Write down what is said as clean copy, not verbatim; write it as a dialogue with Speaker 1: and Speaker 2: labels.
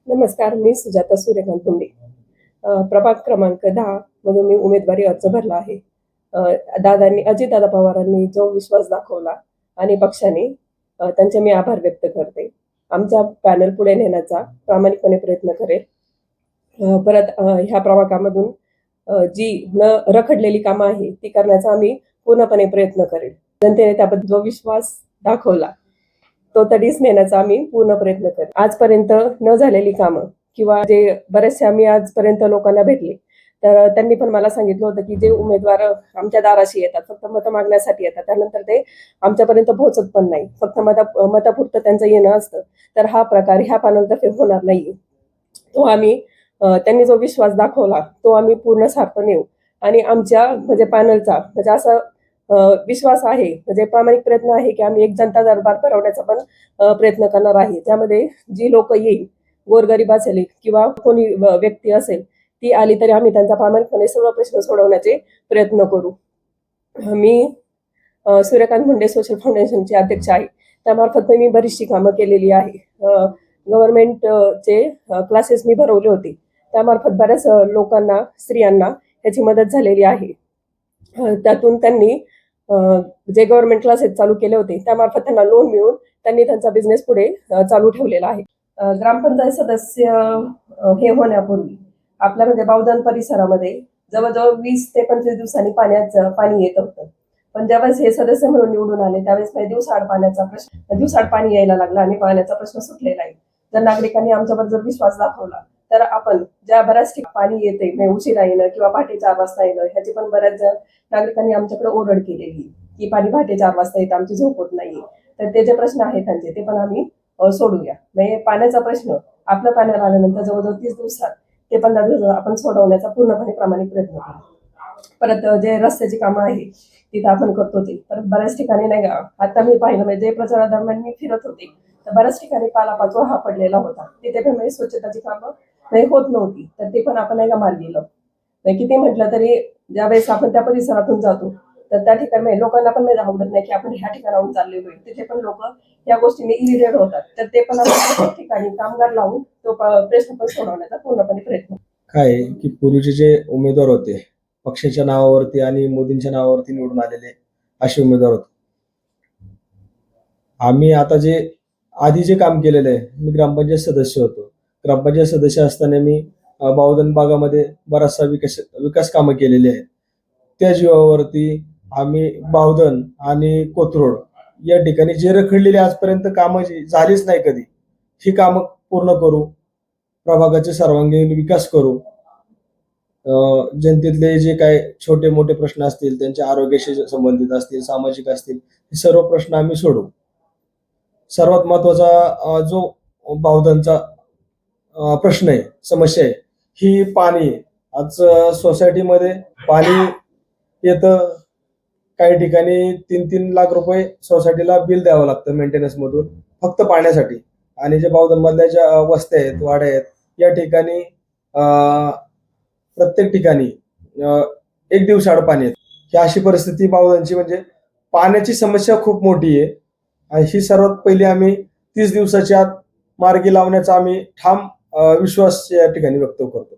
Speaker 1: नमस्कार, मी सुजाता सूर्यकांत पुंडे. प्रभाग क्रमांक 10 मधून मी उमेदवारी अर्ज भरला आहे. अ, अजितदादा पवारांनी जो विश्वास दाखवला आणि पक्षाने त्यांचे मी आभार व्यक्त करते. आमच्या पॅनल पुढे नेण्याचा प्रामाणिकपणे प्रयत्न करेल. परत ह्या प्रभागामधून जी न रखडलेली कामं आहे ती करण्याचा आम्ही पूर्णपणे प्रयत्न करेल. जनतेने त्याबद्दल जो विश्वास दाखवला तो तडीस नेण्याचा आम्ही पूर्ण प्रयत्न करू. आजपर्यंत न झालेली कामं किंवा जे बरेचसे आम्ही आजपर्यंत लोकांना भेटले, तर त्यांनी पण मला सांगितलं होतं, की जे उमेदवार आमच्या दाराशी येतात, फक्त मतं मागण्यासाठी येतात. त्यानंतर ते आमच्यापर्यंत पोहोचत पण नाही. फक्त मतापुरतं त्यांचं येणं असतं. तर हा प्रकार ह्या पॅनलतर्फे होणार नाहीये. तो आम्ही त्यांनी जो विश्वास दाखवला, तो आम्ही पूर्ण सार्थ नेऊ आणि आमच्या म्हणजे पॅनलचा म्हणजे असं विश्वास आहे, म्हणजे प्रामाणिक प्रयत्न आहे, की आम्ही एक जनता दरबार भरवण्याचा पण प्रयत्न करणार आहे. त्यामध्ये जी लोकं येईल, गोरगरीब असेल किंवा कोणी व्यक्ती असेल, ती आली तरी आम्ही त्यांचा प्रामाणिकपणे सर्व प्रश्न सोडवण्याचे प्रयत्न करू. मी सूर्यकांत मुंडे सोशल फाउंडेशनची अध्यक्ष आहे. त्यामार्फत मी बरीचशी कामं केलेली आहे. गव्हर्नमेंटचे क्लासेस मी भरवले होते. त्यामार्फत बऱ्याच लोकांना, स्त्रियांना ह्याची मदत झालेली आहे. त्यातून त्यांनी जे गव्हर्नमेंट क्लासेस चालू केले होते त्यामार्फत त्यांना लोन मिळून त्यांनी त्यांचा बिझनेस पुढे चालू ठेवलेला आहे. ग्रामपंचायत सदस्य हे होण्यापूर्वी आपल्या म्हणजे बावधन परिसरामध्ये जवळजवळ 20 ते 25 दिवसांनी पाणी येत होतं. पण ज्यावेळेस हे सदस्य म्हणून निवडून आले त्यावेळेस दिवसाआड पाणी यायला लागला आणि पाण्याचा प्रश्न सुटलेला आहे. जर नागरिकांनी आमच्यावर जर विश्वास दाखवला तर आपण ज्या बऱ्याच ठिकाणी पाणी येते म्हणजे उशिरा येणं किंवा पहाटे 4 वाजता येणं ह्याची पण बऱ्याच नागरिकांनी आमच्याकडे ओरड केलेली की पाणी पहाटे 4 वाजता येतं, आमची झोप होत नाहीये. तर ते जे प्रश्न आहेत त्यांचे ते पण आम्ही सोडूया. म्हणजे पाण्याचा प्रश्न आपल्या पाण्याला आल्यानंतर जवळजवळ 30 दिवसात ते 15 दिवसात आपण सोडवण्याचा पूर्णपणे प्रामाणिक प्रयत्न करू. परत जे रस्त्याची कामं आहे तिथं आपण करतो ते. परत बऱ्याच ठिकाणी नाही का, आता मी पाहिलं म्हणजे प्रचारादरम्यान मी फिरत होते तर बऱ्याच ठिकाणी पालापाचोळा हा पडलेला होता. तिथे पण म्हणजे स्वच्छताची कामं नाही होत नव्हती. तर ते पण आपण नाही का मार्गी लावलं. किती म्हटलं तरी ज्यावेळेस आपण त्या परिसरातून जातो तर त्या ठिकाणी लोकांना पण म्हणजे आवडत नाही की आपण ह्या ठिकाणाहून चाललेलो आहे. तिथे पण लोक या गोष्टीने इरिटेट होतात. तर ते पण आपण प्रत्येक ठिकाणी कामगार लावून तो प्रश्न पण सोडवण्याचा पूर्णपणे प्रयत्न.
Speaker 2: काय की पूर्वीचे जे उमेदवार होते पक्षाच्या नावावरती आणि मोदींच्या नावावरती निवडून आलेले असे उमेदवार होते. आम्ही आता आधी जे काम केलेलं आहे, मी ग्रामपंचायत सदस्य होतो. ग्रामपंचायत सदस्य असताना मी बावधन भागामध्ये बराचसा विकास कामं केलेली आहेत. त्या जीवावरती आम्ही बावधन आणि कोथरूड या ठिकाणी जे रखडलेली आजपर्यंत कामं झालीच नाही कधी, ही कामं पूर्ण करू. प्रभागाचे सर्वांगीण विकास करू. जनतेतले जे काय छोटे मोठे प्रश्न असतील, त्यांच्या आरोग्याशी संबंधित असतील, सामाजिक असतील, हे सर्व प्रश्न आम्ही सोडवू. सर्वात महत्वाचा जो बावधनचा प्रश्न आहे, समस्या आहे, ही पाणी. आज सोसायटीमध्ये पाणी येतं, काही ठिकाणी 3-3 लाख रुपये सोसायटीला बिल द्यावं लागतं मेंटेनन्स मधून फक्त पाण्यासाठी. आणि जे बावधन मधल्या ज्या वस्त्या आहेत, वाड्या आहेत, या ठिकाणी प्रत्येक ठिकाणी 1 दिवसाआड पाणी येतं. ही अशी परिस्थिती बावधनची, म्हणजे पाण्याची समस्या खूप मोठी आहे. आणि ही सर्वात पहिली आम्ही 30 दिवसाच्या आत मार्गी लावण्याचा आम्ही ठाम विश्वास या ठिकाणी व्यक्त करतो.